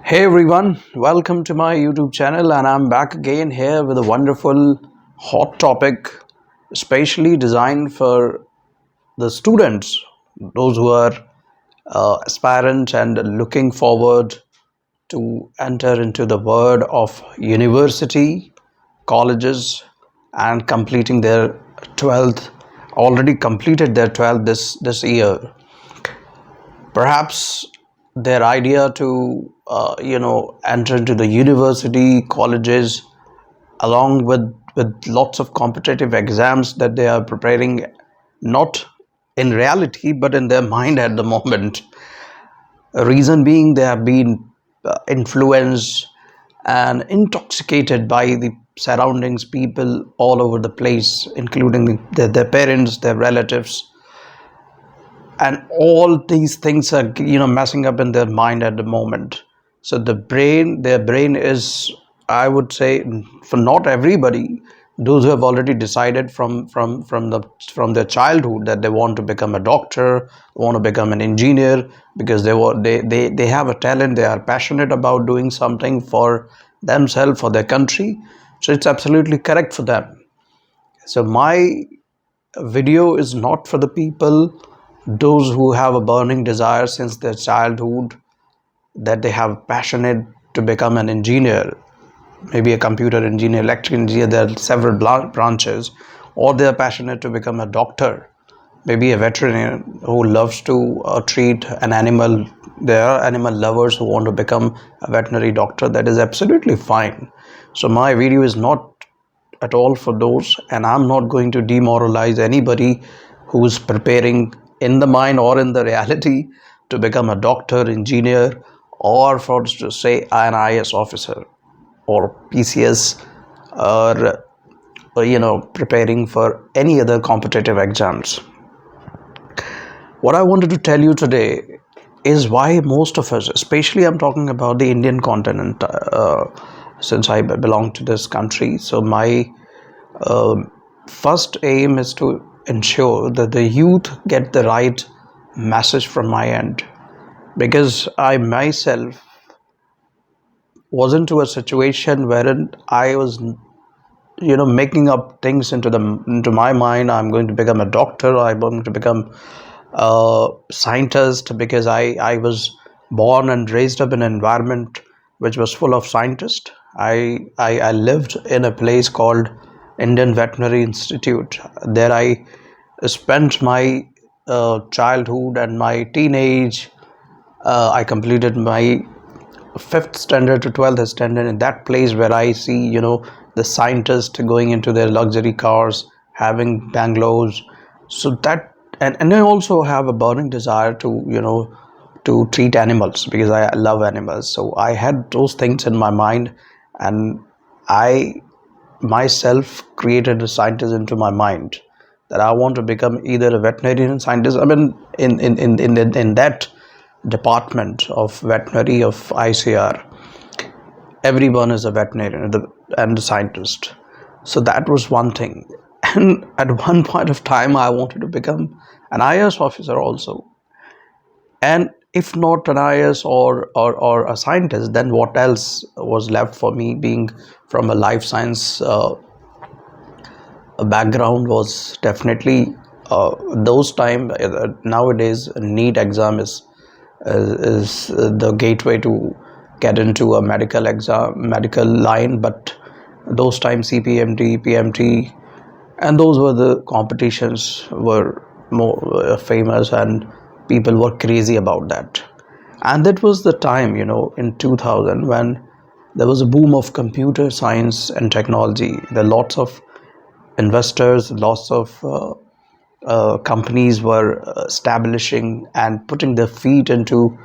Hey everyone, welcome to my YouTube channel, and I'm back again here with a wonderful hot topic, especially designed for the students, those who are aspirant and looking forward to enter into the world of university, colleges, and completing their 12th, already completed their 12th this year. Perhaps their idea to enter into the university colleges along with lots of competitive exams that they are preparing, not in reality but in their mind at the moment. Reason being, they have been influenced and intoxicated by the surroundings, people all over the place, including their parents, their relatives, and all these things are messing up in their mind at the moment. So their brain is, I would say, for not everybody, those who have already decided from their childhood that they want to become a doctor, want to become an engineer, because they have a talent, they are passionate about doing something for themselves, for their country. So it's absolutely correct for them. So my video is not for the people, those who have a burning desire since their childhood, that they have passionate to become an engineer, maybe a computer engineer, electrical engineer. There are several branches. Or they are passionate to become a doctor, maybe a veterinarian who loves to treat an animal. There are animal lovers who want to become a veterinary doctor. That is absolutely fine. So my video is not at all for those, and I'm not going to demoralize anybody who's preparing in the mind or in the reality to become a doctor, engineer, or for to say an IS officer or PCS, or preparing for any other competitive exams. What I wanted to tell you today is why most of us, especially I'm talking about the Indian continent, since I belong to this country. So my first aim is to ensure that the youth get the right message from my end, because I myself was into a situation wherein I was making up things into my mind. I'm going to become a doctor, I'm going to become a scientist, because I was born and raised up in an environment which was full of scientists. I lived in a place called Indian Veterinary Institute. There I spent my childhood and my teenage. I completed my 5th standard to 12th standard in that place, where I see the scientists going into their luxury cars, having bungalows. So that, and I also have a burning desire to treat animals, because I love animals. So I had those things in my mind, and I myself created a scientist into my mind, that I want to become either a veterinarian scientist. I mean, in that department of veterinary of ICR, everyone is a veterinarian and a scientist. So that was one thing. And at one point of time, I wanted to become an IS officer also. And if not an IS or a scientist, then what else was left for me? Being from a life science background, was definitely those time. Nowadays, NEET exam is the gateway to get into a medical line, but those times CPMT, PMT, and those were the competitions were more famous, and people were crazy about that. And that was the time, in 2000, when there was a boom of computer science and technology. There are lots of investors, lots of companies were establishing and putting their feet into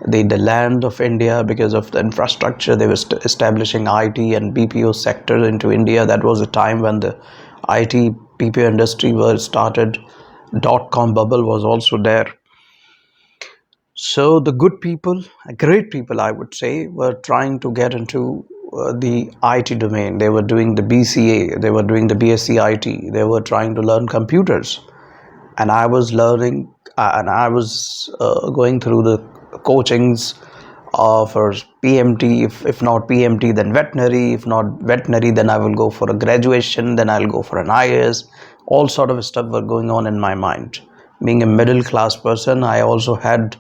the land of India because of the infrastructure. They were establishing IT and BPO sector into India. That was a time when the IT BPO industry was started. .com bubble was also there. So the good people, great people, I would say, were trying to get into the IT domain. They were doing the BCA, they were doing the BSc IT, they were trying to learn computers. And I was learning, and I was going through the coachings for PMT. If not PMT, then veterinary. If not veterinary, then I will go for a graduation. Then I'll go for an IAS. All sort of stuff were going on in my mind. Being a middle class person, I also had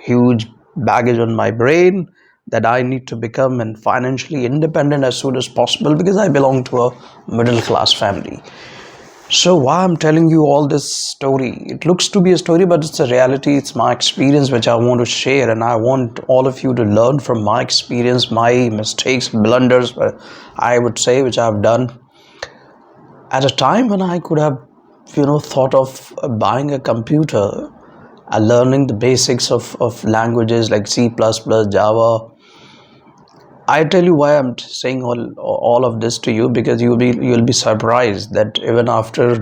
huge baggage on my brain that I need to become and financially independent as soon as possible because I belong to a middle class family. So why I'm telling you all this story, it looks to be a story, but it's a reality. It's my experience which I want to share, and I want all of you to learn from my experience, my mistakes, blunders, I would say, which I've done at a time when I could have thought of buying a computer and learning the basics of languages like C++, Java. I tell you why I'm saying all of this to you, because you'll be surprised that even after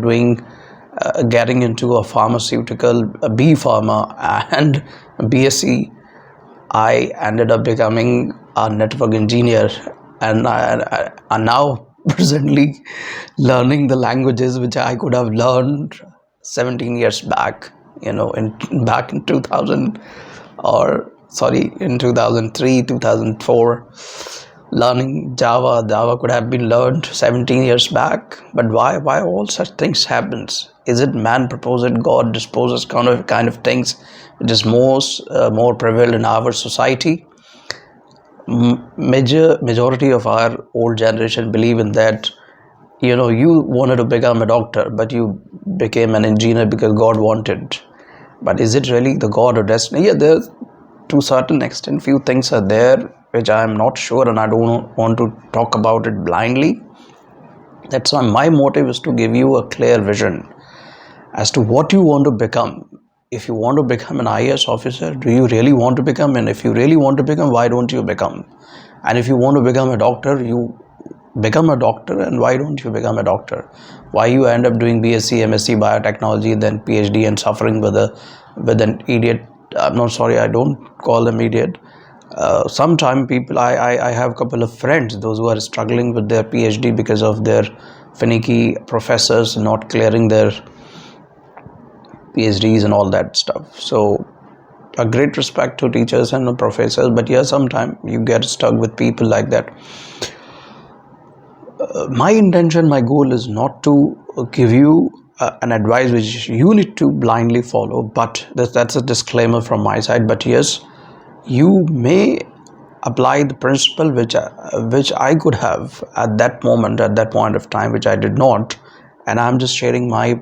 getting into a pharmaceutical, a B Pharma and a BSc, I ended up becoming a network engineer, and I'm now presently learning the languages which I could have learned 17 years back, back in 2000, or sorry, in 2003, 2004. Learning Java could have been learned 17 years back. But why all such things happens? Is it man proposed, God disposes kind of things which is more prevalent in our society? Majority of our old generation believe in that. You wanted to become a doctor, but you became an engineer because God wanted. But is it really the God or destiny? Yeah, there's, to a certain extent, few things are there which I am not sure, and I don't want to talk about it blindly. That's why my motive is to give you a clear vision as to what you want to become. If you want to become an IAS officer, do you really want to become? And if you really want to become, why don't you become? And if you want to become a doctor, you become a doctor, and why don't you become a doctor? Why you end up doing BSc, MSc biotechnology, then PhD, and suffering with an idiot? I'm not sorry, I don't call them idiot. Sometime people, I have a couple of friends, those who are struggling with their PhD because of their finicky professors not clearing their PhDs and all that stuff. So a great respect to teachers and professors, but yeah, sometimes you get stuck with people like that. My intention, my goal is not to give you an advice which you need to blindly follow, but that's a disclaimer from my side. But yes, you may apply the principle which I could have at that moment, at that point of time, which I did not, and I'm just sharing my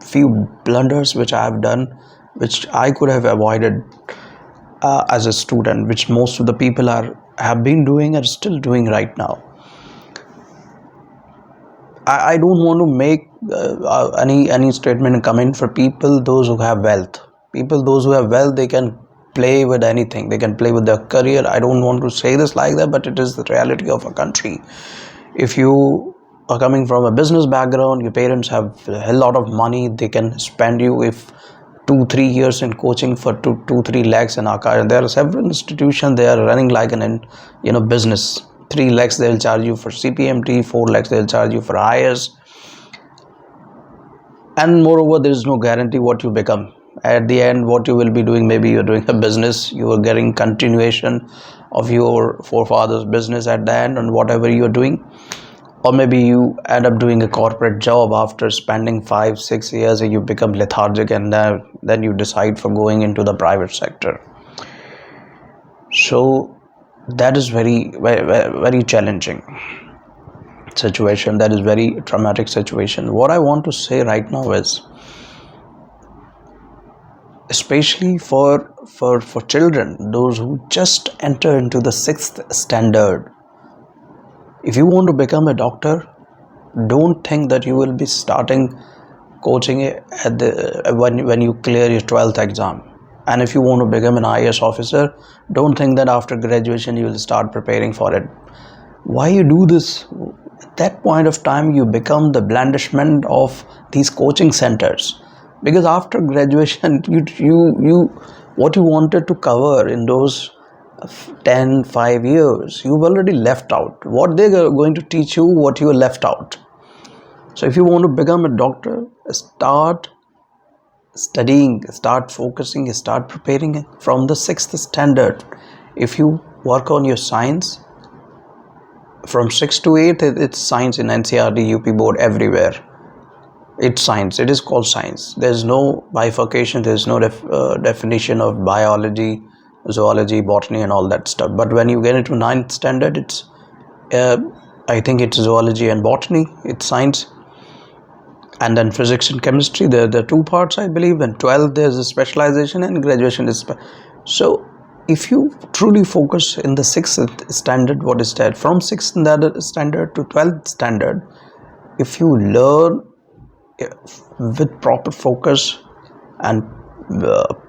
few blunders which I have done, which I could have avoided as a student, which most of the people have been doing and still doing right now. I don't want to make any statement and comment for people, those who have wealth. Those who have wealth, they can play with anything. They can play with their career. I don't want to say this like that, but it is the reality of a country. If you are coming from a business background, your parents have a hell lot of money. They can spend you if 2-3 years in coaching for 2-3 lakhs in Akash. There are several institutions, they are running like an business. 3 lakhs they'll charge you for CPMT, 4 lakhs they'll charge you for IAS, and moreover there is no guarantee what you become at the end, what you will be doing. Maybe you're doing a business, you are getting continuation of your forefathers business at the end and whatever you're doing, or maybe you end up doing a corporate job after spending 5-6 years and you become lethargic, and then you decide for going into the private sector. So that is very, very, very challenging situation. That is very traumatic situation. What I want to say right now is, especially for children, those who just enter into the 6th standard, if you want to become a doctor, don't think that you will be starting coaching at when you clear your 12th exam. And if you want to become an IAS officer, don't think that after graduation you will start preparing for it. Why you do this? At that point of time, you become the blandishment of these coaching centers, because after graduation, you what you wanted to cover in those 5 years, you've already left out. What they're going to teach you, what you left out. So if you want to become a doctor, start studying, start focusing, start preparing from the 6th standard. If you work on your science, from 6 to 8, it's science in NCERT UP Board everywhere. It's science. It is called science. There's no bifurcation. There's no definition of biology, zoology, botany, and all that stuff. But when you get into 9th standard, it's I think it's zoology and botany. It's science, and then physics and chemistry. There are two parts, I believe. And 12th, there's a specialization, and graduation is so. If you truly focus in the 6th standard, what is that? From 6th standard to 12th standard, if you learn with proper focus and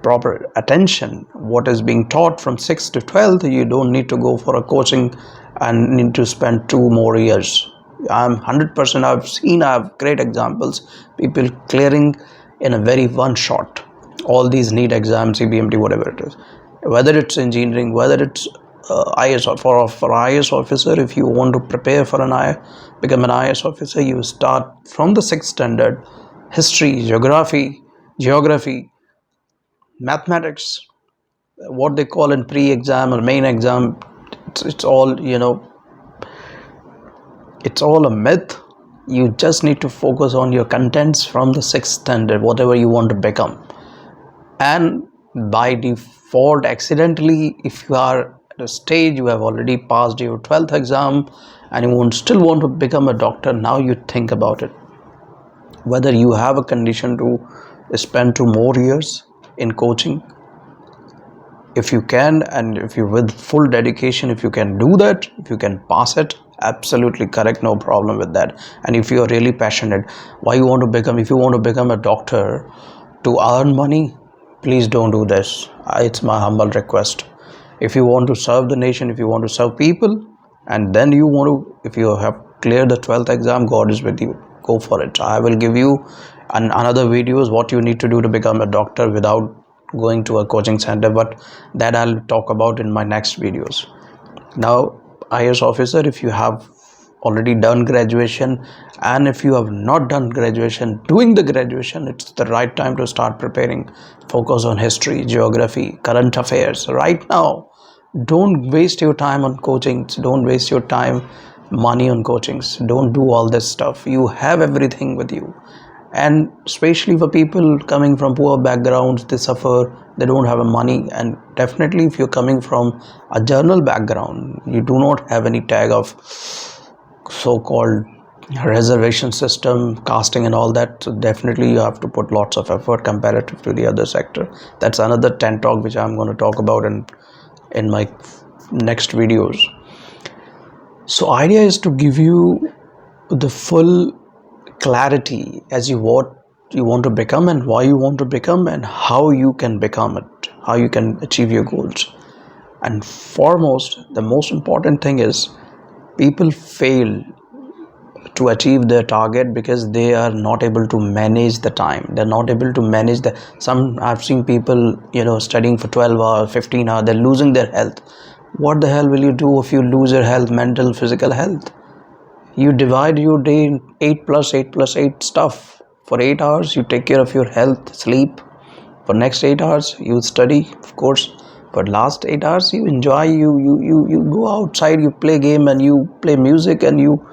proper attention what is being taught from 6th to 12th, you don't need to go for a coaching and need to spend 2 more years. I'm 100%. I have great examples, people clearing in a very one shot all these NEET exams, CBMT, whatever it is, whether it's engineering, whether it's IS, for IS officer. If you want to prepare for become an IS officer, you start from the 6th standard. History, geography, mathematics, what they call in pre-exam or main exam, it's all, it's all a myth. You just need to focus on your contents from the 6th standard, whatever you want to become. And by default, accidentally, if you are at a stage, you have already passed your 12th exam and you still want to become a doctor, now you think about it, whether you have a condition to spend 2 more years in coaching. If you can, and if you with full dedication, if you can do that, if you can pass it, absolutely correct, no problem with that. And if you are really passionate, if you want to become a doctor to earn money, please don't do this. It's my humble request. If you want to serve the nation, if you want to serve people, and then if you have cleared the 12th exam, God is with you, go for it. I will give you another videos what you need to do to become a doctor without going to a coaching center, but that I'll talk about in my next videos. Now, IS officer, if you have already done graduation, and if you have not done graduation, doing the graduation, it's the right time to start preparing. Focus on history, geography, current affairs right now. Don't waste your time on coachings. Don't waste your time, money on coachings. Don't do all this stuff. You have everything with you. And especially for people coming from poor backgrounds, they suffer, they don't have money. And definitely if you're coming from a journal background, you do not have any tag of so-called reservation system, casting and all that, so definitely you have to put lots of effort comparative to the other sector. That's another 10 talk which I'm going to talk about in my next videos. So idea is to give you the full clarity as what you want to become and why you want to become and how you can become it, how you can achieve your goals. And foremost, the most important thing is people fail to achieve their target because they are not able to manage the time. They're not able to manage I've seen people, studying for 12 hours, 15 hours, they're losing their health. What the hell will you do if you lose your health, mental, physical health? You divide your day in 8 plus 8 plus 8 stuff. For 8 hours, you take care of your health, sleep. For next 8 hours, you study, of course. For last 8 hours, you enjoy, you go outside, you play game and you play music and you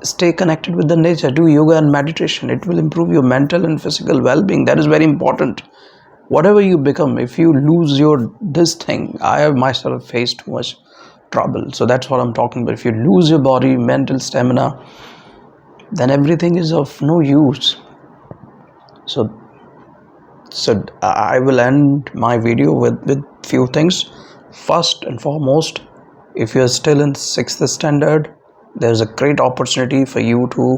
stay connected with the nature. Do yoga and meditation. It will improve your mental and physical well-being. That is very important. Whatever you become, if you lose this thing, I have myself faced too much trouble. So that's what I'm talking about. If you lose your body, mental stamina, then everything is of no use. So I will end my video with few things. First and foremost, if you're still in 6th standard, there's a great opportunity for you to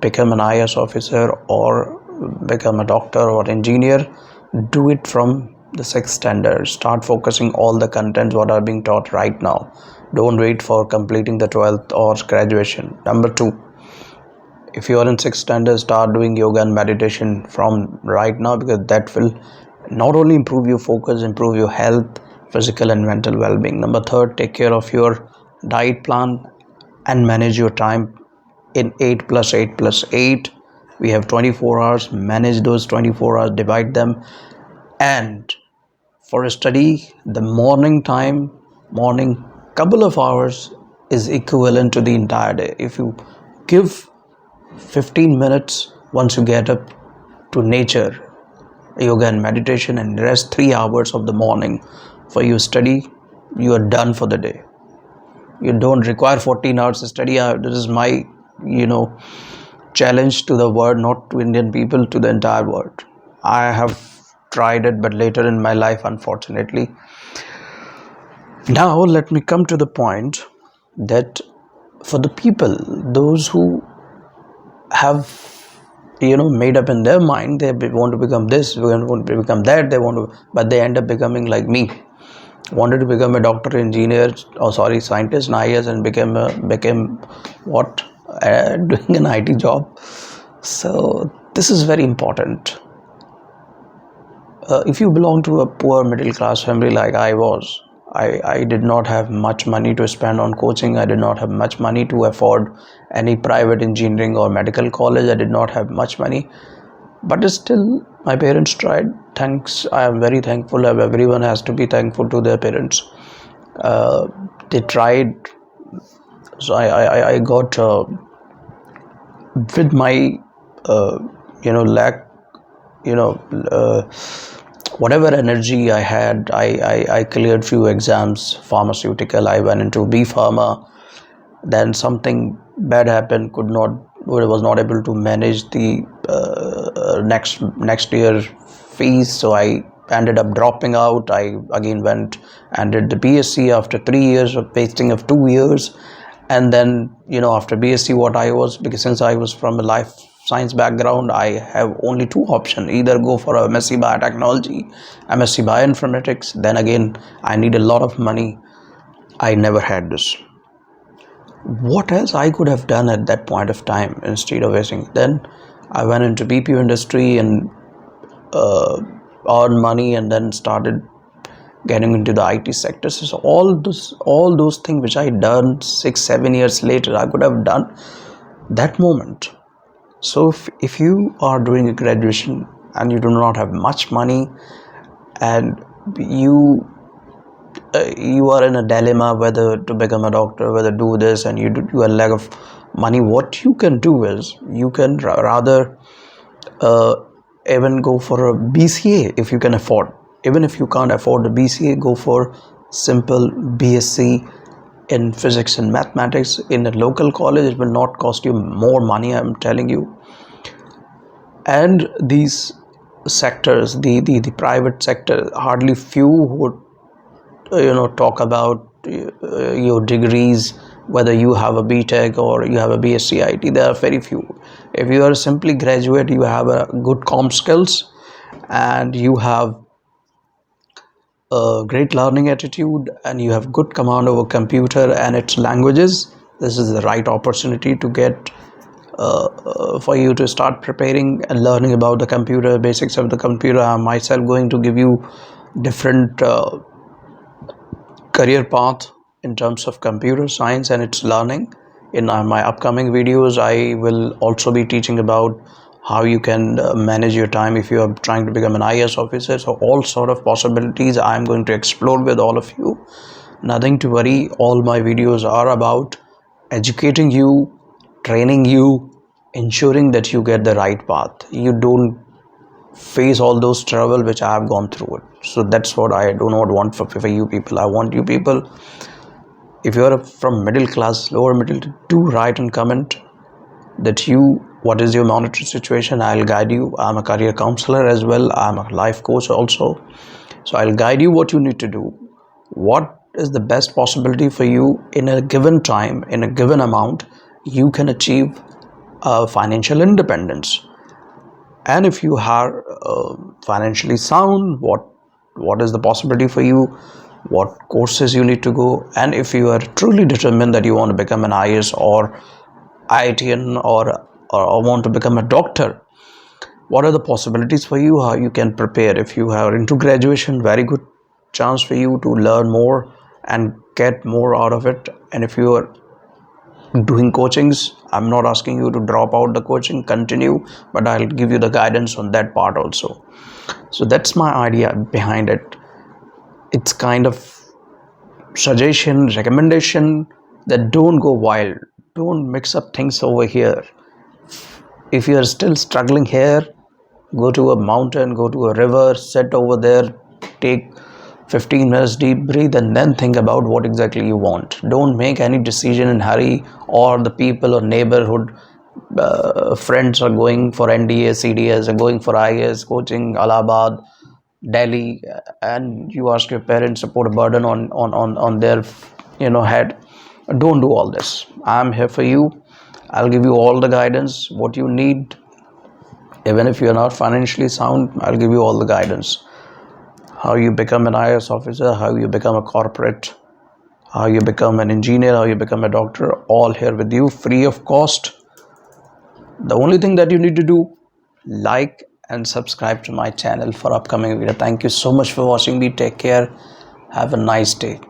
become an IS officer or become a doctor or engineer. Do it from the 6th standard. Start focusing all the contents what are being taught right now. Don't wait for completing the 12th or graduation. Number 2, if you are in 6th standard, start doing yoga and meditation from right now, because that will not only improve your focus, improve your health, physical and mental well-being. Number 3, take care of your diet plan and manage your time in 8 plus 8 plus 8 We have 24 hours. Manage those 24 hours, divide them, and for a study, the morning time, morning couple of hours is equivalent to the entire day. If you give 15 minutes once you get up to nature, yoga and meditation, and rest 3 hours of the morning for your study, you are done for the day. You don't require 14 hours to study. This is my challenge to the world, not to Indian people, to the entire world. I have tried it, but later in my life, unfortunately. Now let me come to the point that for the people, those who have made up in their mind, they want to become this, they want to become that, but they end up becoming like me. Wanted to become a doctor, engineer, scientist, and IAS, and became what? Doing an IT job. So this is very important. If you belong to a poor middle class family like I was, I did not have much money to spend on coaching. I did not have much money to afford any private engineering or medical college. I did not have much money, but still my parents tried. I am very thankful. Everyone has to be thankful to their parents. They tried. So I got with my lack, whatever energy I had, I cleared few exams, pharmaceutical. I went into B Pharma. Then something bad happened. Was not able to manage the next year fees, so I ended up dropping out. I again went and did the BSc after 3 years of wasting of 2 years. And then after BSc, because since I was from a life science background, I have only two options: either go for a MSc biotechnology, MSc bioinformatics. Then again, I need a lot of money. I never had this. What else I could have done at that point of time instead of wasting? Then I went into BPO industry and earned money, and then started getting into the IT sector. So all those things which I done 6-7 years later, I could have done that moment. So if you are doing a graduation and you do not have much money, and you are in a dilemma whether to become a doctor, whether to do this, and you are lack of money, what you can do is you can rather even go for a BCA if you can afford. Even if you can't afford the BCA, go for simple BSc in physics and mathematics in a local college. It will not cost you more money, I'm telling you. And these sectors, the private sector, hardly few would talk about your degrees, whether you have a BTech or you have a BSc IT. There are very few. If you are simply graduate, you have a good comm skills, and you have a great learning attitude, and you have good command over computer and its languages, this is the right opportunity to get for you to start preparing and learning about the computer, basics of the computer. I'm myself going to give you different career path in terms of computer science and its learning. In my upcoming videos, I will also be teaching about how you can manage your time if you are trying to become an IAS officer. So all sort of possibilities I am going to explore with all of you. Nothing to worry. All my videos are about educating you, training you, ensuring that you get the right path. You don't face all those trouble which I have gone through it. So that's what I do not want for you people. I want you people, if you are from middle class, lower middle, do write and comment that what is your monetary situation. I'll guide you. I'm a career counselor as well. I'm a life coach also. So I'll guide you what you need to do. What is the best possibility for you in a given time, in a given amount, you can achieve financial independence. And if you are financially sound, what is the possibility for you, what courses you need to go, and if you are truly determined that you want to become an IAS or IITian or want to become a doctor, what are the possibilities for you, how you can prepare. If you are into graduation, very good chance for you to learn more and get more out of it. And if you are doing coachings. I'm not asking you to drop out the coaching, continue, but I'll give you the guidance on that part also. So that's my idea behind it. It's kind of suggestion, recommendation that don't go wild, don't mix up things over here. If you are still struggling here, go to a mountain, go to a river, sit over there, take 15 minutes deep breathe, and then think about what exactly you want. Don't make any decision in hurry, or the people or neighborhood friends are going for NDA, CDS, are going for IAS coaching, Allahabad, Delhi, and you ask your parents to put a burden on their head. Don't do all this. I'm here for you. I'll give you all the guidance what you need. Even if you're not financially sound, I'll give you all the guidance. How you become an IAS officer, how you become a corporate, how you become an engineer, how you become a doctor, all here with you, free of cost. The only thing that you need to do, like and subscribe to my channel for upcoming video. Thank you so much for watching me. Take care. Have a nice day.